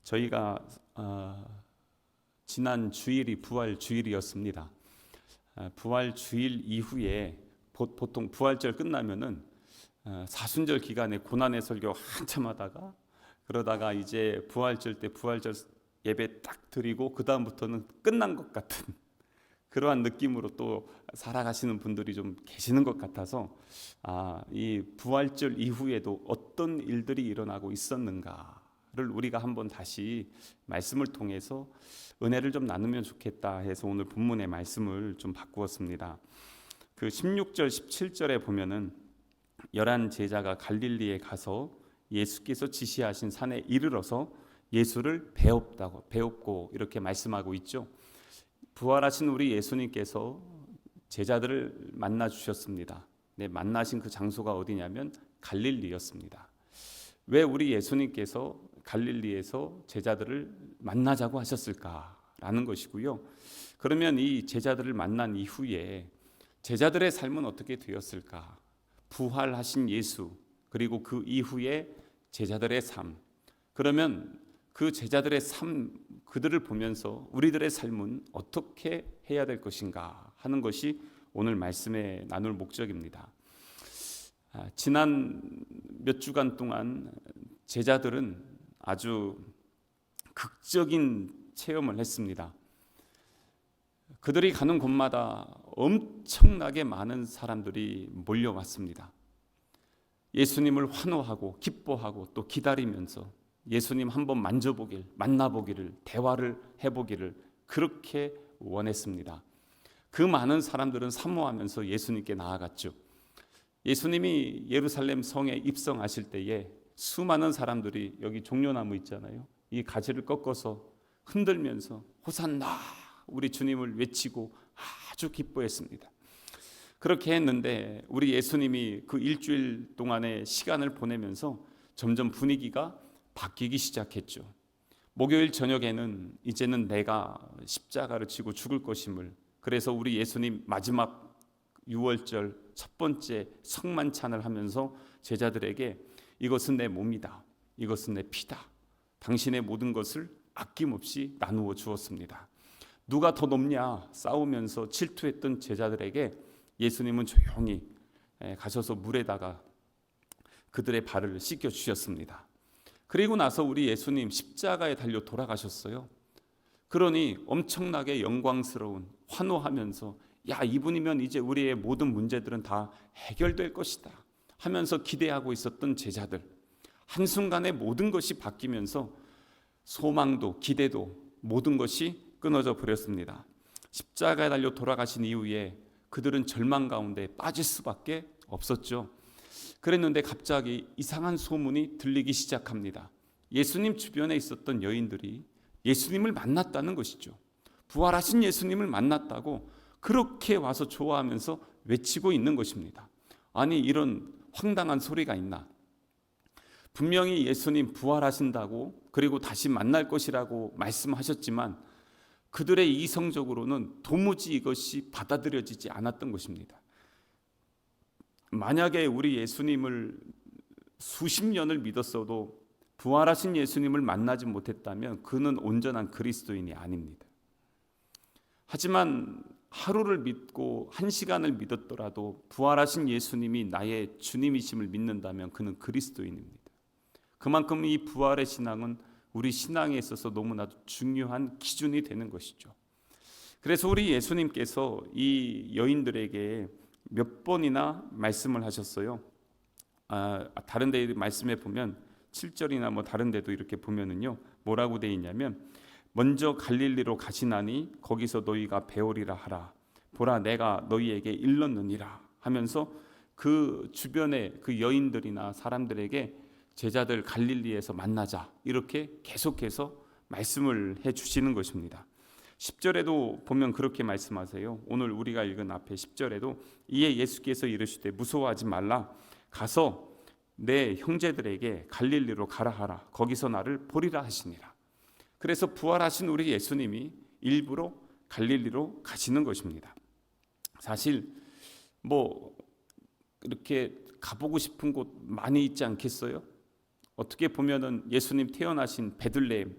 저희가 지난 주일이 부활 주일이었습니다. 부활 주일 이후에 보통 부활절 끝나면은 사순절 기간에 고난의 설교 한참 하다가 그러다가 이제 부활절 때 부활절 예배 딱 드리고 그 다음부터는 끝난 것 같은 그러한 느낌으로 또 살아가시는 분들이 좀 계시는 것 같아서 이 부활절 이후에도 어떤 일들이 일어나고 있었는가를 우리가 한번 다시 말씀을 통해서 은혜를 좀 나누면 좋겠다 해서 오늘 본문의 말씀을 좀 바꾸었습니다. 그 16절 17절에 보면은 11 제자가 갈릴리에 가서 예수께서 지시하신 산에 이르러서 예수를 배웁고 이렇게 말씀하고 있죠. 부활하신 우리 예수님께서 제자들을 만나 주셨습니다. 만나신 그 장소가 어디냐면 갈릴리였습니다. 왜 우리 예수님께서 갈릴리에서 제자들을 만나자고 하셨을까라는 것이고요. 그러면 이 제자들을 만난 이후에 제자들의 삶은 어떻게 되었을까? 부활하신 예수 그리고 그 이후에 제자들의 삶, 그러면 그 제자들의 삶, 그들을 보면서 우리들의 삶은 어떻게 해야 될 것인가 하는 것이 오늘 말씀에 나눌 목적입니다. 지난 몇 주간 동안 제자들은 아주 극적인 체험을 했습니다. 그들이 가는 곳마다 엄청나게 많은 사람들이 몰려왔습니다. 예수님을 환호하고 기뻐하고 또 기다리면서 예수님 한번 만나보기를, 대화를 해보기를 그렇게 원했습니다. 그 많은 사람들은 사모하면서 예수님께 나아갔죠. 예수님이 예루살렘 성에 입성하실 때에 수많은 사람들이 여기 종려나무 있잖아요. 이 가지를 꺾어서 흔들면서 호산나 우리 주님을 외치고 아주 기뻐했습니다. 그렇게 했는데 우리 예수님이 그 일주일 동안의 시간을 보내면서 점점 분위기가 바뀌기 시작했죠. 목요일 저녁에는 이제는 내가 십자가를 지고 죽을 것임을, 그래서 우리 예수님 마지막 유월절 첫 번째 성만찬을 하면서 제자들에게 이것은 내 몸이다, 이것은 내 피다, 당신의 모든 것을 아낌없이 나누어 주었습니다. 누가 더 높냐 싸우면서 질투했던 제자들에게 예수님은 조용히 가셔서 물에다가 그들의 발을 씻겨 주셨습니다. 그리고 나서 우리 예수님 십자가에 달려 돌아가셨어요. 그러니 엄청나게 영광스러운, 환호하면서 야, 이분이면 이제 우리의 모든 문제들은 다 해결될 것이다 하면서 기대하고 있었던 제자들, 한순간에 모든 것이 바뀌면서 소망도 기대도 모든 것이 끊어져 버렸습니다. 십자가에 달려 돌아가신 이후에 그들은 절망 가운데 빠질 수밖에 없었죠. 그랬는데 갑자기 이상한 소문이 들리기 시작합니다. 예수님 주변에 있었던 여인들이 예수님을 만났다는 것이죠. 부활하신 예수님을 만났다고 그렇게 와서 좋아하면서 외치고 있는 것입니다. 아니, 이런 황당한 소리가 있나? 분명히 예수님 부활하신다고 그리고 다시 만날 것이라고 말씀하셨지만 그들의 이성적으로는 도무지 이것이 받아들여지지 않았던 것입니다. 만약에 우리 예수님을 수십 년을 믿었어도 부활하신 예수님을 만나지 못했다면 그는 온전한 그리스도인이 아닙니다. 하지만 하루를 믿고 한 시간을 믿었더라도 부활하신 예수님이 나의 주님이심을 믿는다면 그는 그리스도인입니다. 그만큼 이 부활의 신앙은 우리 신앙에 있어서 너무나도 중요한 기준이 되는 것이죠. 그래서 우리 예수님께서 이 여인들에게 몇 번이나 말씀을 하셨어요. 다른 데 말씀에 보면 7절이나 다른 데도 이렇게 보면은요, 뭐라고 돼 있냐면 먼저 갈릴리로 가시나니 거기서 너희가 배우리라 하라. 보라, 내가 너희에게 일렀느니라 하면서 그 주변에 그 여인들이나 사람들에게 제자들 갈릴리에서 만나자 이렇게 계속해서 말씀을 해주시는 것입니다. 10절에도 보면 그렇게 말씀하세요. 오늘 우리가 읽은 앞에 10절에도 이에 예수께서 이르시되 무서워하지 말라, 가서 내 형제들에게 갈릴리로 가라 하라. 거기서 나를 보리라 하시니라. 그래서 부활하신 우리 예수님이 일부러 갈릴리로 가시는 것입니다. 사실 이렇게 가보고 싶은 곳 많이 있지 않겠어요? 어떻게 보면은 예수님 태어나신 베들레헴,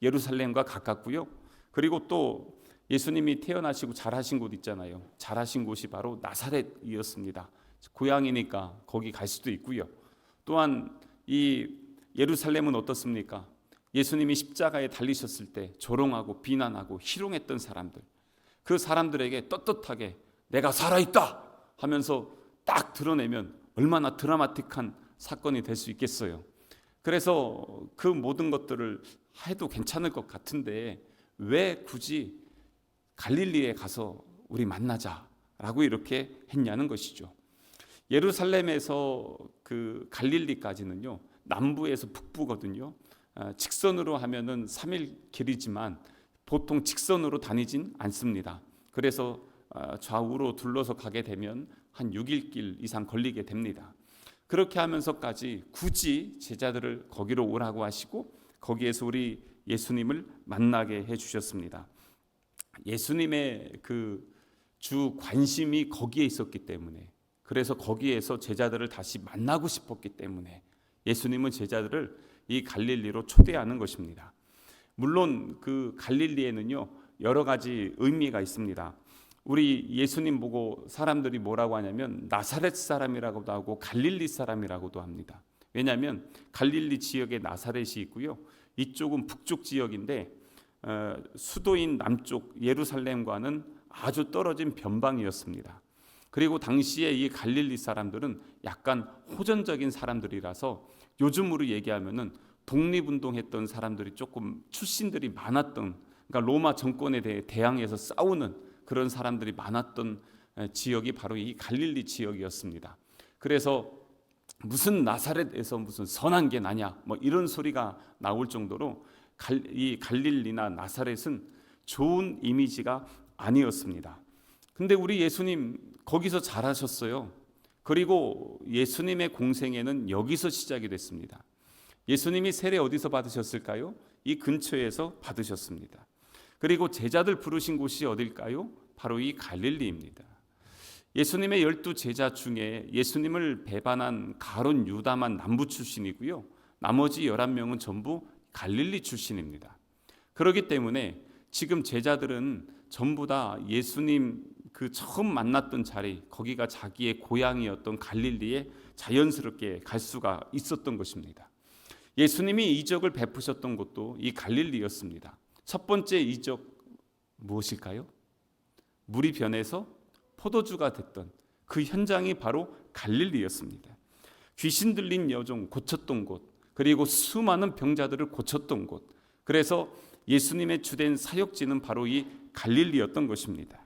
예루살렘과 가깝고요. 그리고 또 예수님이 태어나시고 자라신 곳 있잖아요. 자라신 곳이 바로 나사렛이었습니다. 고향이니까 거기 갈 수도 있고요. 또한 이 예루살렘은 어떻습니까? 예수님이 십자가에 달리셨을 때 조롱하고 비난하고 희롱했던 사람들, 그 사람들에게 떳떳하게 내가 살아있다 하면서 딱 드러내면 얼마나 드라마틱한 사건이 될 수 있겠어요. 그래서 그 모든 것들을 해도 괜찮을 것 같은데 왜 굳이 갈릴리에 가서 우리 만나자라고 이렇게 했냐는 것이죠. 예루살렘에서 그 갈릴리까지는요, 남부에서 북부거든요. 직선으로 하면은 3일 길이지만 보통 직선으로 다니진 않습니다. 그래서 좌우로 둘러서 가게 되면 한 6일 길 이상 걸리게 됩니다. 그렇게 하면서까지 굳이 제자들을 거기로 오라고 하시고 거기에서 우리 예수님을 만나게 해주셨습니다. 예수님의 그 주 관심이 거기에 있었기 때문에, 그래서 거기에서 제자들을 다시 만나고 싶었기 때문에 예수님은 제자들을 이 갈릴리로 초대하는 것입니다. 물론 그 갈릴리에는요 여러 가지 의미가 있습니다. 우리 예수님 보고 사람들이 뭐라고 하냐면 나사렛 사람이라고도 하고 갈릴리 사람이라고도 합니다. 왜냐하면 갈릴리 지역에 나사렛이 있고요, 이쪽은 북쪽 지역인데 수도인 남쪽 예루살렘과는 아주 떨어진 변방이었습니다. 그리고 당시에 이 갈릴리 사람들은 약간 호전적인 사람들이라서 요즘으로 얘기하면은 독립운동했던 사람들이 조금 출신들이 많았던, 그러니까 로마 정권에 대해 대항해서 싸우는 그런 사람들이 많았던 지역이 바로 이 갈릴리 지역이었습니다. 그래서 무슨 나사렛에서 무슨 선한 게 나냐 뭐 이런 소리가 나올 정도로 이 갈릴리나 나사렛은 좋은 이미지가 아니었습니다. 근데 우리 예수님 거기서 자라셨어요. 그리고 예수님의 공생애는 여기서 시작이 됐습니다. 예수님이 세례 어디서 받으셨을까요? 이 근처에서 받으셨습니다. 그리고 제자들 부르신 곳이 어딜까요? 바로 이 갈릴리입니다. 예수님의 12 제자 중에 예수님을 배반한 가룟 유다만 남부 출신이고요, 나머지 11명은 전부 갈릴리 출신입니다. 그렇기 때문에 지금 제자들은 전부 다 예수님 그 처음 만났던 자리, 거기가 자기의 고향이었던 갈릴리에 자연스럽게 갈 수가 있었던 것입니다. 예수님이 이적을 베푸셨던 곳도 이 갈릴리였습니다. 첫 번째 이적 무엇일까요? 물이 변해서 포도주가 됐던 그 현장이 바로 갈릴리였습니다. 귀신 들린 여종 고쳤던 곳, 그리고 수많은 병자들을 고쳤던 곳, 그래서 예수님의 주된 사역지는 바로 이 갈릴리였던 것입니다.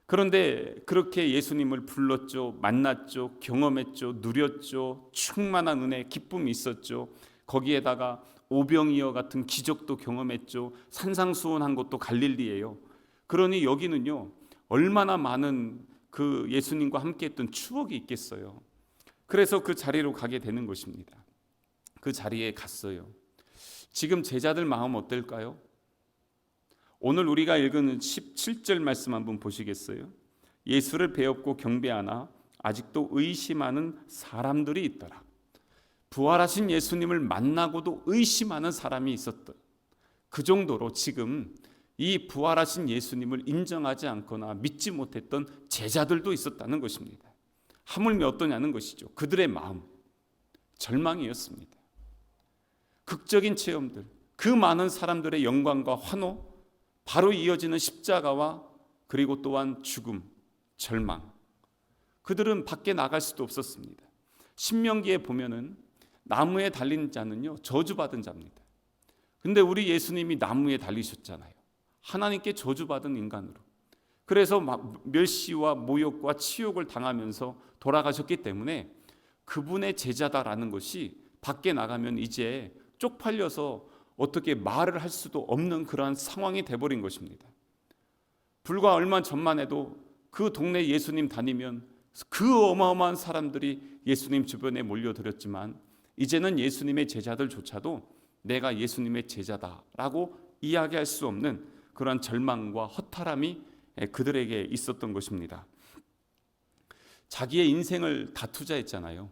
그런데 그렇게 예수님을 불렀죠, 만났죠, 경험했죠, 누렸죠, 충만한 은혜, 기쁨이 있었죠. 거기에다가 오병이어 같은 기적도 경험했죠. 산상수훈한 곳도 갈릴리예요. 그러니 여기는요 얼마나 많은 그 예수님과 함께했던 추억이 있겠어요. 그래서 그 자리로 가게 되는 것입니다. 그 자리에 갔어요. 지금 제자들 마음 어떨까요? 오늘 우리가 읽은 17절 말씀 한번 보시겠어요? 예수를 배웠고 경배하나 아직도 의심하는 사람들이 있더라. 부활하신 예수님을 만나고도 의심하는 사람이 있었던, 그 정도로 지금 이 부활하신 예수님을 인정하지 않거나 믿지 못했던 제자들도 있었다는 것입니다. 하물며 어떠냐는 것이죠. 그들의 마음, 절망이었습니다. 극적인 체험들, 그 많은 사람들의 영광과 환호, 바로 이어지는 십자가와 그리고 또한 죽음, 절망. 그들은 밖에 나갈 수도 없었습니다. 신명기에 보면은 나무에 달린 자는요 저주받은 자입니다. 근데 우리 예수님이 나무에 달리셨잖아요. 하나님께 저주받은 인간으로. 그래서 멸시와 모욕과 치욕을 당하면서 돌아가셨기 때문에 그분의 제자다라는 것이 밖에 나가면 이제 쪽팔려서 어떻게 말을 할 수도 없는 그러한 상황이 돼버린 것입니다. 불과 얼마 전만 해도 그 동네 예수님 다니면 그 어마어마한 사람들이 예수님 주변에 몰려들었지만 이제는 예수님의 제자들조차도 내가 예수님의 제자다라고 이야기할 수 없는 그러한 절망과 허탈함이 그들에게 있었던 것입니다. 자기의 인생을 다 투자했잖아요.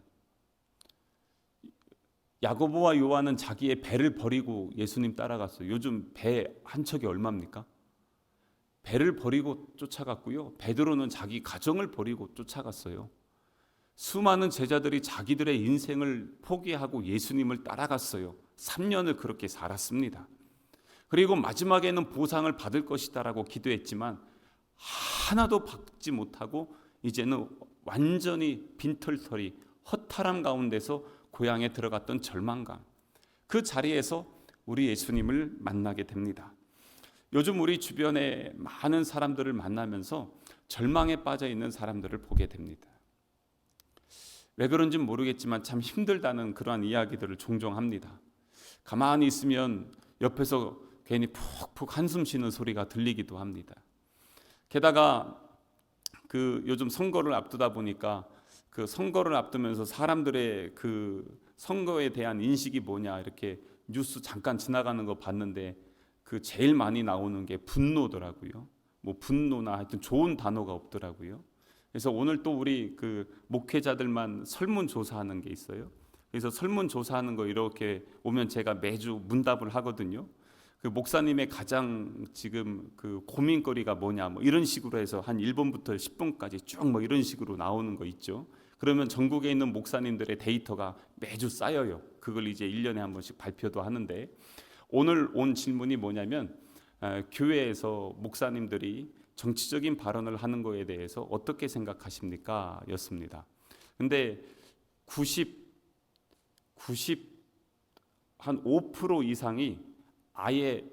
야고보와 요한은 자기의 배를 버리고 예수님 따라갔어요. 요즘 배 한 척이 얼마입니까? 배를 버리고 쫓아갔고요. 베드로는 자기 가정을 버리고 쫓아갔어요. 수많은 제자들이 자기들의 인생을 포기하고 예수님을 따라갔어요. 3년을 그렇게 살았습니다. 그리고 마지막에는 보상을 받을 것이다라고 기도했지만 하나도 받지 못하고 이제는 완전히 빈털터리 허탈함 가운데서 고향에 들어갔던 절망감, 그 자리에서 우리 예수님을 만나게 됩니다. 요즘 우리 주변에 많은 사람들을 만나면서 절망에 빠져 있는 사람들을 보게 됩니다. 왜 그런지 모르겠지만 참 힘들다는 그러한 이야기들을 종종 합니다. 가만히 있으면 옆에서 괜히 푹푹 한숨 쉬는 소리가 들리기도 합니다. 게다가 그 요즘 선거를 앞두다 보니까 그 선거를 앞두면서 사람들의 그 선거에 대한 인식이 뭐냐 이렇게 뉴스 잠깐 지나가는 거 봤는데 그 제일 많이 나오는 게 분노더라고요. 뭐 분노나 하여튼 좋은 단어가 없더라고요. 그래서 오늘 또 우리 그 목회자들만 설문조사하는 게 있어요. 그래서 설문조사하는 거 이렇게 오면 제가 매주 문답을 하거든요. 그 목사님의 가장 지금 그 고민거리가 뭐냐 뭐 이런 식으로 해서 한 1번부터 10번까지 쭉 뭐 이런 식으로 나오는 거 있죠. 그러면 전국에 있는 목사님들의 데이터가 매주 쌓여요. 그걸 이제 1년에 한 번씩 발표도 하는데 오늘 온 질문이 뭐냐면 교회에서 목사님들이 정치적인 발언을 하는 거에 대해서 어떻게 생각하십니까? 였습니다. 근데 5% 이상이 아예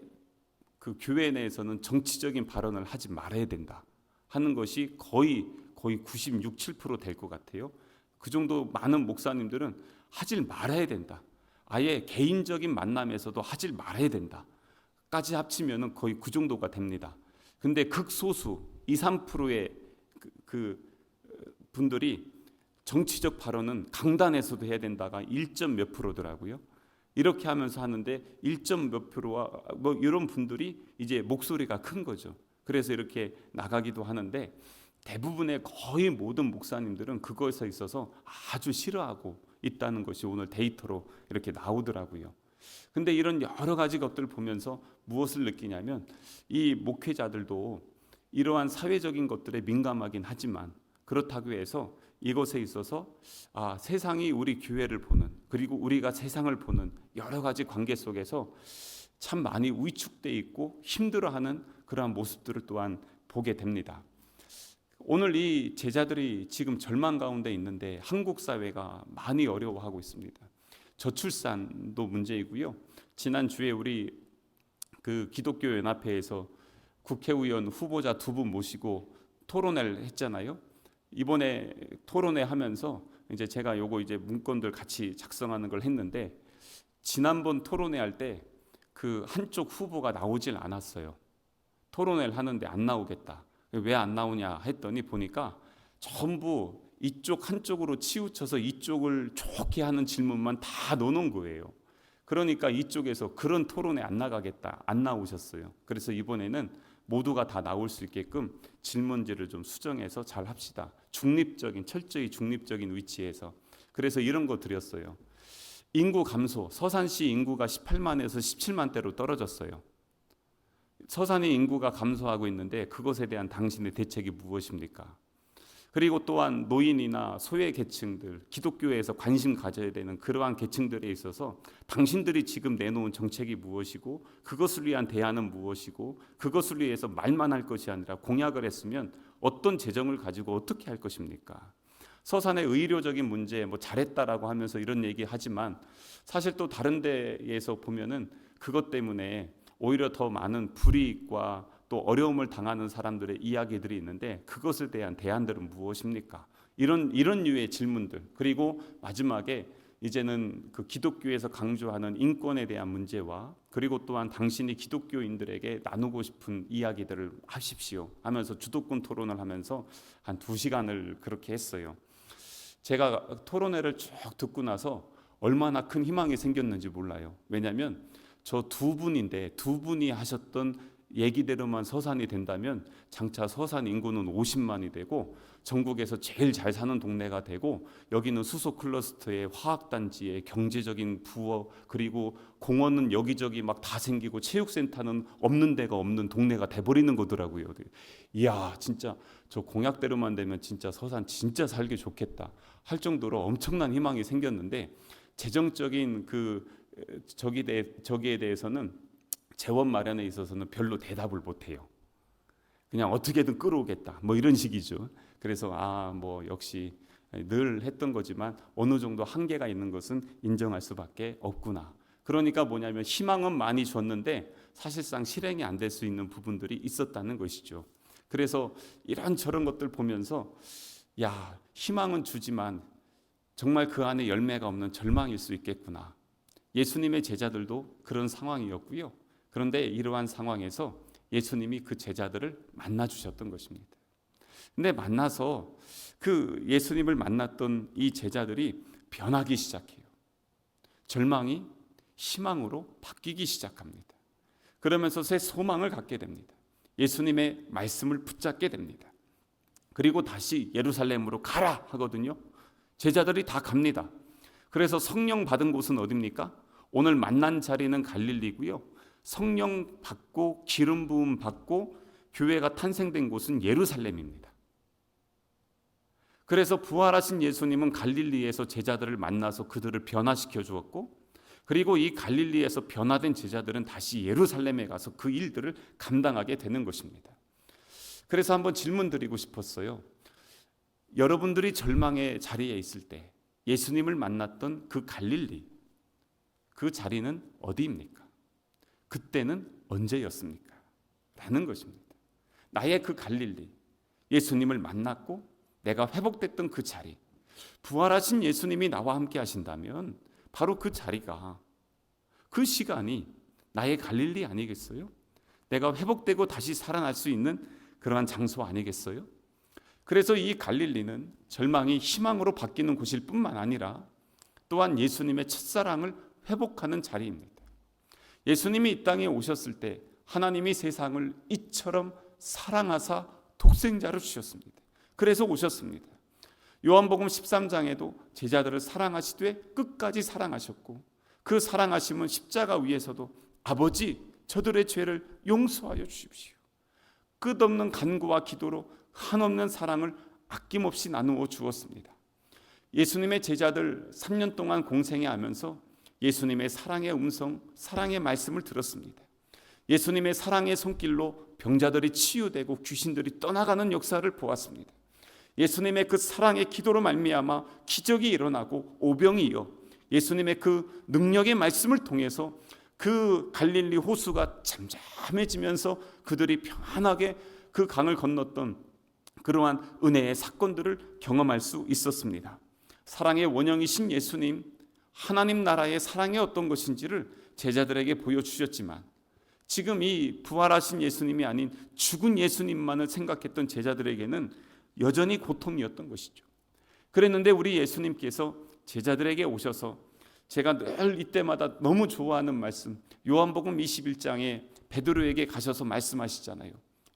그 교회 내에서는 정치적인 발언을 하지 말아야 된다 하는 것이 거의 96, 7% 될 것 같아요. 그 정도 많은 목사님들은 하질 말아야 된다. 아예 개인적인 만남에서도 하질 말아야 된다. 까지 합치면 거의 그 정도가 됩니다. 근데 극소수 2, 3%의 그 분들이 정치적 발언은 강단에서도 해야 된다가 1점 몇 프로더라고요. 이렇게 하면서 하는데 1점 몇 프로와 뭐 이런 분들이 이제 목소리가 큰 거죠. 그래서 이렇게 나가기도 하는데 대부분의 거의 모든 목사님들은 그것에 있어서 아주 싫어하고 있다는 것이 오늘 데이터로 이렇게 나오더라고요. 근데 이런 여러 가지 것들을 보면서 무엇을 느끼냐면 이 목회자들도 이러한 사회적인 것들에 민감하긴 하지만 그렇다고 해서 이것에 있어서 세상이 우리 교회를 보는 그리고 우리가 세상을 보는 여러 가지 관계 속에서 참 많이 위축돼 있고 힘들어하는 그러한 모습들을 또한 보게 됩니다. 오늘 이 제자들이 지금 절망 가운데 있는데 한국 사회가 많이 어려워하고 있습니다. 저출산도 문제이고요. 지난주에 우리 그 기독교 연합회에서 국회의원 후보자 2분 모시고 토론회를 했잖아요. 이번에 토론회 하면서 이제 제가 요거 이제 문건들 같이 작성하는 걸 했는데 지난번 토론회 할 때 그 한쪽 후보가 나오질 않았어요. 토론회를 하는데 안 나오겠다. 왜 안 나오냐 했더니 보니까 전부 이쪽 한쪽으로 치우쳐서 이쪽을 좋게 하는 질문만 다 넣어놓은 거예요. 그러니까 이쪽에서 그런 토론에 안 나가겠다, 안 나오셨어요. 그래서 이번에는 모두가 다 나올 수 있게끔 질문지를 좀 수정해서 잘 합시다. 철저히 중립적인 위치에서. 그래서 이런 거 드렸어요. 인구 감소, 서산시 인구가 18만에서 17만대로 떨어졌어요. 서산의 인구가 감소하고 있는데 그것에 대한 당신의 대책이 무엇입니까? 그리고 또한 노인이나 소외 계층들, 기독교에서 관심 가져야 되는 그러한 계층들에 있어서 당신들이 지금 내놓은 정책이 무엇이고 그것을 위한 대안은 무엇이고 그것을 위해서 말만 할 것이 아니라 공약을 했으면 어떤 재정을 가지고 어떻게 할 것입니까? 서산의 의료적인 문제 뭐 잘했다라고 하면서 이런 얘기하지만 사실 또 다른 데에서 보면은 그것 때문에 오히려 더 많은 불이익과 또 어려움을 당하는 사람들의 이야기들이 있는데 그것에 대한 대안들은 무엇입니까? 이런 류의 질문들. 그리고 마지막에 이제는 그 기독교에서 강조하는 인권에 대한 문제와 그리고 또한 당신이 기독교인들에게 나누고 싶은 이야기들을 하십시오 하면서 주도권 토론을 하면서 한 2시간을 그렇게 했어요. 제가 토론회를 쭉 듣고 나서 얼마나 큰 희망이 생겼는지 몰라요. 왜냐하면 저 2분인데 2분이 하셨던 얘기대로만 서산이 된다면 장차 서산 인구는 50만이 되고 전국에서 제일 잘 사는 동네가 되고 여기는 수소 클러스터의 화학단지의 경제적인 부어 그리고 공원은 여기저기 막 다 생기고 체육센터는 없는 데가 없는 동네가 돼버리는 거더라고요. 이야 진짜 저 공약대로만 되면 진짜 서산 진짜 살기 좋겠다 할 정도로 엄청난 희망이 생겼는데 재정적인 저기에 대해서는 재원 마련에 있어서는 별로 대답을 못해요. 그냥 어떻게든 끌어오겠다 뭐 이런 식이죠. 그래서 뭐 역시 늘 했던 거지만 어느 정도 한계가 있는 것은 인정할 수밖에 없구나. 그러니까 뭐냐면 희망은 많이 줬는데 사실상 실행이 안 될 수 있는 부분들이 있었다는 것이죠. 그래서 이런저런 것들 보면서 야 희망은 주지만 정말 그 안에 열매가 없는 절망일 수 있겠구나. 예수님의 제자들도 그런 상황이었고요. 그런데 이러한 상황에서 예수님이 그 제자들을 만나 주셨던 것입니다. 근데 만나서 그 예수님을 만났던 이 제자들이 변하기 시작해요. 절망이 희망으로 바뀌기 시작합니다. 그러면서 새 소망을 갖게 됩니다. 예수님의 말씀을 붙잡게 됩니다. 그리고 다시 예루살렘으로 가라 하거든요. 제자들이 다 갑니다. 그래서 성령 받은 곳은 어디입니까? 오늘 만난 자리는 갈릴리고요. 성령 받고 기름 부음 받고 교회가 탄생된 곳은 예루살렘입니다. 그래서 부활하신 예수님은 갈릴리에서 제자들을 만나서 그들을 변화시켜 주었고 그리고 이 갈릴리에서 변화된 제자들은 다시 예루살렘에 가서 그 일들을 감당하게 되는 것입니다. 그래서 한번 질문 드리고 싶었어요. 여러분들이 절망의 자리에 있을 때 예수님을 만났던 그 갈릴리 그 자리는 어디입니까? 그때는 언제였습니까? 라는 것입니다. 나의 그 갈릴리 예수님을 만났고 내가 회복됐던 그 자리 부활하신 예수님이 나와 함께 하신다면 바로 그 자리가 그 시간이 나의 갈릴리 아니겠어요? 내가 회복되고 다시 살아날 수 있는 그러한 장소 아니겠어요? 그래서 이 갈릴리는 절망이 희망으로 바뀌는 곳일 뿐만 아니라 또한 예수님의 첫사랑을 회복하는 자리입니다. 예수님이 이 땅에 오셨을 때 하나님이 세상을 이처럼 사랑하사 독생자를 주셨습니다. 그래서 오셨습니다. 요한복음 13장에도 제자들을 사랑하시되 끝까지 사랑하셨고 그 사랑하심은 십자가 위에서도 아버지 저들의 죄를 용서하여 주십시오. 끝없는 간구와 기도로 한없는 사랑을 아낌없이 나누어 주었습니다. 예수님의 제자들 3년 동안 공생애 하면서 예수님의 사랑의 음성, 사랑의 말씀을 들었습니다. 예수님의 사랑의 손길로 병자들이 치유되고 귀신들이 떠나가는 역사를 보았습니다. 예수님의 그 사랑의 기도로 말미암아 기적이 일어나고 오병이 이어 예수님의 그 능력의 말씀을 통해서 그 갈릴리 호수가 잠잠해지면서 그들이 평안하게 그 강을 건넜던 그러한 은혜의 사건들을 경험할 수 있었습니다. 사랑의 원형이신 예수님, 하나님 나라의 사랑이 어떤 것인지를 제자들에게 보여주셨지만 지금 이 부활하신 예수님이 아닌 죽은 예수님만을 생각했던 제자들에게는 여전히 고통이었던 것이죠. 그랬는데 우리 예수님께서 제자들에게 오셔서 제가 늘 이때마다 너무 좋아하는 말씀 요한복음 21장에 베드로에게 가셔서 말씀하시잖아요.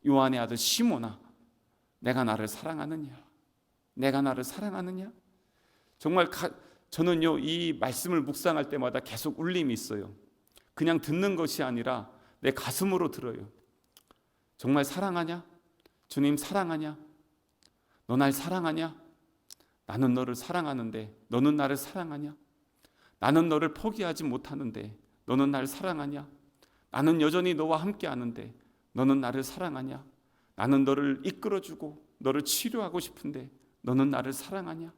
요한의 아들 시몬아 내가 나를 사랑하느냐? 내가 나를 사랑하느냐? 정말 저는요 이 말씀을 묵상할 때마다 계속 울림이 있어요. 그냥 듣는 것이 아니라 내 가슴으로 들어요. 정말 사랑하냐? 주님 사랑하냐? 너 날 사랑하냐? 나는 너를 사랑하는데 너는 나를 사랑하냐? 나는 너를 포기하지 못하는데 너는 나를 사랑하냐? 나는 여전히 너와 함께 하는데 너는 나를 사랑하냐? 나는 너를 이끌어주고 너를 치료하고 싶은데 너는 나를 사랑하냐?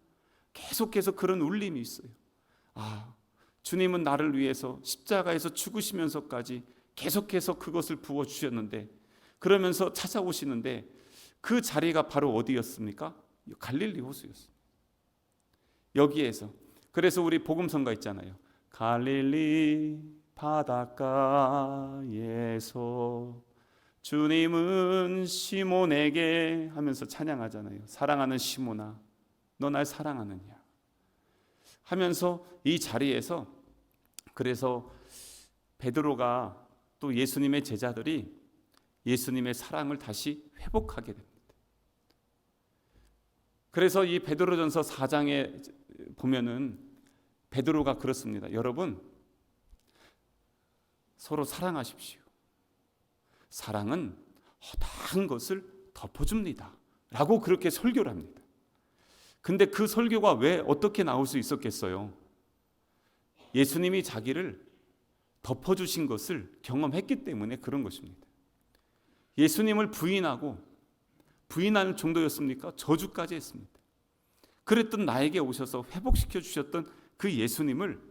계속해서 그런 울림이 있어요. 주님은 나를 위해서 십자가에서 죽으시면서까지 계속해서 그것을 부어주셨는데 그러면서 찾아오시는데 그 자리가 바로 어디였습니까? 갈릴리 호수였습니다. 여기에서 그래서 우리 복음성가 있잖아요. 갈릴리 바닷가에서 주님은 시몬에게 하면서 찬양하잖아요. 사랑하는 시몬아 너 날 사랑하느냐 하면서 이 자리에서 그래서 베드로가 또 예수님의 제자들이 예수님의 사랑을 다시 회복하게 됩니다. 그래서 이 베드로전서 4장에 보면은 베드로가 그렇습니다. 여러분, 서로 사랑하십시오. 사랑은 허다한 것을 덮어줍니다 라고 그렇게 설교를 합니다. 근데 그 설교가 왜 어떻게 나올 수 있었겠어요? 예수님이 자기를 덮어주신 것을 경험했기 때문에 그런 것입니다. 예수님을 부인하는 정도였습니까? 저주까지 했습니다. 그랬던 나에게 오셔서 회복시켜 주셨던 그 예수님을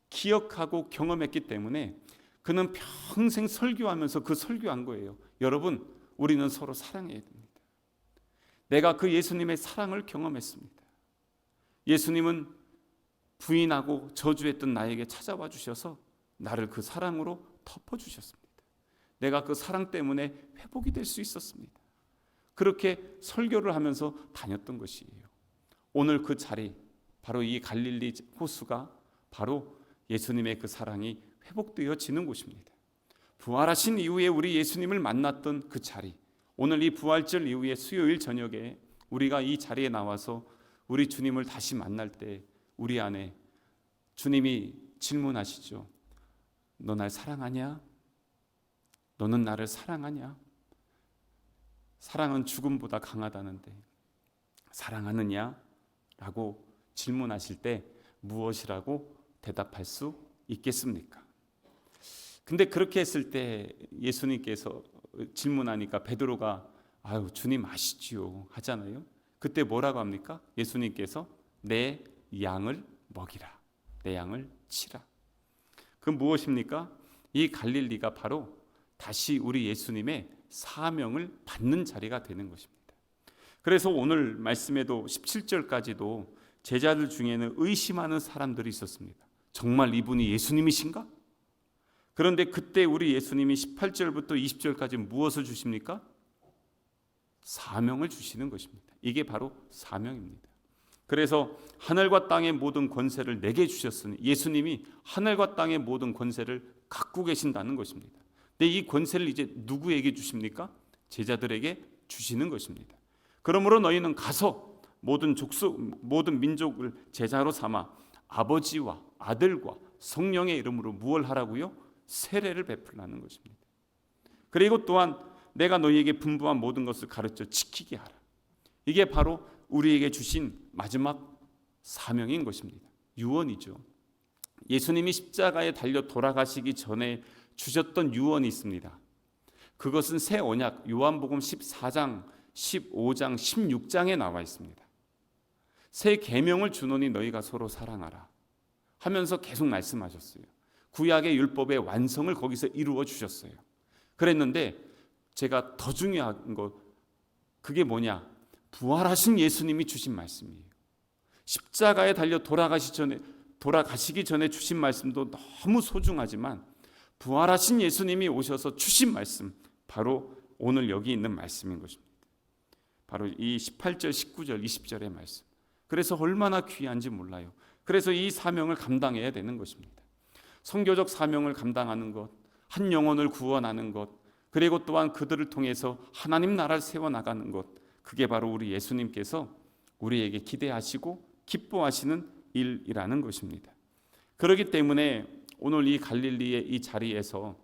기억하고 경험했기 때문에 그는 평생 설교하면서 그 설교한 거예요. 여러분, 우리는 서로 사랑해야 됩니다. 내가 그 예수님의 사랑을 경험했습니다. 예수님은 부인하고 저주했던 나에게 찾아와 주셔서 나를 그 사랑으로 덮어주셨습니다. 내가 그 사랑 때문에 회복이 될 수 있었습니다. 그렇게 설교를 하면서 다녔던 것이에요. 오늘 그 자리, 바로 이 갈릴리 호수가 바로 예수님의 그 사랑이 회복되어지는 곳입니다. 부활하신 이후에 우리 예수님을 만났던 그 자리, 오늘 이 부활절 이후에 수요일 저녁에 우리가 이 자리에 나와서 우리 주님을 다시 만날 때 우리 안에 주님이 질문하시죠. 너 날 사랑하냐? 너는 나를 사랑하냐? 사랑은 죽음보다 강하다는데 사랑하느냐? 라고 질문하실 때 무엇이라고 대답할 수 있겠습니까? 근데 그렇게 했을 때 예수님께서 질문하니까 베드로가 아유 주님 아시지요 하잖아요. 그때 뭐라고 합니까? 예수님께서 내 양을 먹이라, 내 양을 치라. 그 무엇입니까? 이 갈릴리가 바로 다시 우리 예수님의 사명을 받는 자리가 되는 것입니다. 그래서 오늘 말씀에도 17절까지도 제자들 중에는 의심하는 사람들이 있었습니다. 정말 이분이 예수님이신가? 그런데 그때 우리 예수님이 18절부터 20절까지 무엇을 주십니까? 사명을 주시는 것입니다. 이게 바로 사명입니다. 그래서 하늘과 땅의 모든 권세를 내게 주셨으니 예수님이 하늘과 땅의 모든 권세를 갖고 계신다는 것입니다. 근데 이 권세를 이제 누구에게 주십니까? 제자들에게 주시는 것입니다. 그러므로 너희는 가서 모든 족속, 모든 민족을 제자로 삼아 아버지와 아들과 성령의 이름으로 무엇을 하라고요? 세례를 베풀라는 것입니다. 그리고 또한 내가 너희에게 분부한 모든 것을 가르쳐 지키게 하라. 이게 바로 우리에게 주신 마지막 사명인 것입니다. 유언이죠. 예수님이 십자가에 달려 돌아가시기 전에 주셨던 유언이 있습니다. 그것은 새 언약 요한복음 14장, 15장, 16장에 나와 있습니다. 새 계명을 주노니 너희가 서로 사랑하라 하면서 계속 말씀하셨어요. 구약의 율법의 완성을 거기서 이루어 주셨어요. 그랬는데 제가 더 중요한 것 그게 뭐냐? 부활하신 예수님이 주신 말씀이에요. 십자가에 달려 돌아가시기 전에 주신 말씀도 너무 소중하지만 부활하신 예수님이 오셔서 주신 말씀, 바로 오늘 여기 있는 말씀인 것입니다. 바로 이 18절, 19절, 20절의 말씀. 그래서 얼마나 귀한지 몰라요. 그래서 이 사명을 감당해야 되는 것입니다. 선교적 사명을 감당하는 것, 한 영혼을 구원하는 것, 그리고 또한 그들을 통해서 하나님 나라를 세워나가는 것, 그게 바로 우리 예수님께서 우리에게 기대하시고 기뻐하시는 일이라는 것입니다. 그렇기 때문에 오늘 이 갈릴리의 이 자리에서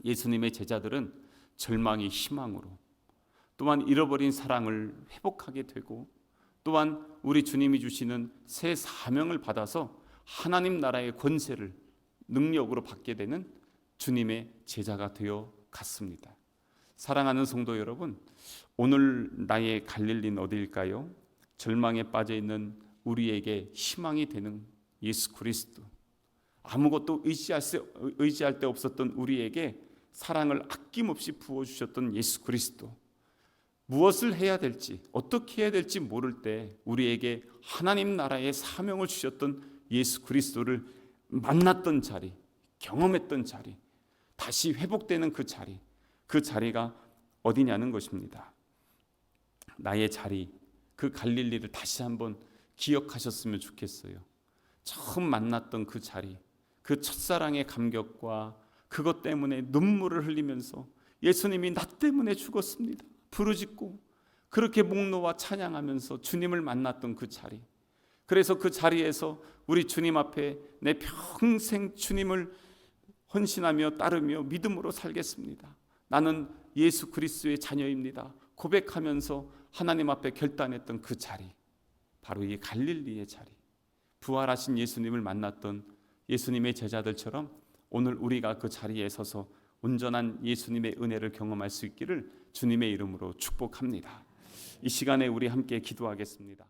예수님의 제자들은 절망이 희망으로, 또한 잃어버린 사랑을 회복하게 되고, 또한 우리 주님이 주시는 새 사명을 받아서 하나님 나라의 권세를 능력으로 받게 되는 주님의 제자가 되어 갔습니다. 사랑하는 성도 여러분, 오늘 나의 갈릴리는 어디일까요? 절망에 빠져 있는 우리에게 희망이 되는 예수 그리스도, 아무것도 의지할 데 없었던 우리에게 사랑을 아낌없이 부어주셨던 예수 그리스도, 무엇을 해야 될지 어떻게 해야 될지 모를 때 우리에게 하나님 나라의 사명을 주셨던 예수 그리스도를 만났던 자리, 경험했던 자리, 다시 회복되는 그 자리, 그 자리가 어디냐는 것입니다. 나의 자리, 그 갈릴리를 다시 한번 기억하셨으면 좋겠어요. 처음 만났던 그 자리, 그 첫사랑의 감격과 그것 때문에 눈물을 흘리면서 예수님이 나 때문에 죽었습니다. 부르짖고 그렇게 목 놓아 찬양하면서 주님을 만났던 그 자리. 그래서 그 자리에서 우리 주님 앞에 내 평생 주님을 헌신하며 따르며 믿음으로 살겠습니다. 나는 예수 그리스도의 자녀입니다. 고백하면서 하나님 앞에 결단했던 그 자리, 바로 이 갈릴리의 자리, 부활하신 예수님을 만났던 예수님의 제자들처럼 오늘 우리가 그 자리에 서서 온전한 예수님의 은혜를 경험할 수 있기를 주님의 이름으로 축복합니다. 이 시간에 우리 함께 기도하겠습니다.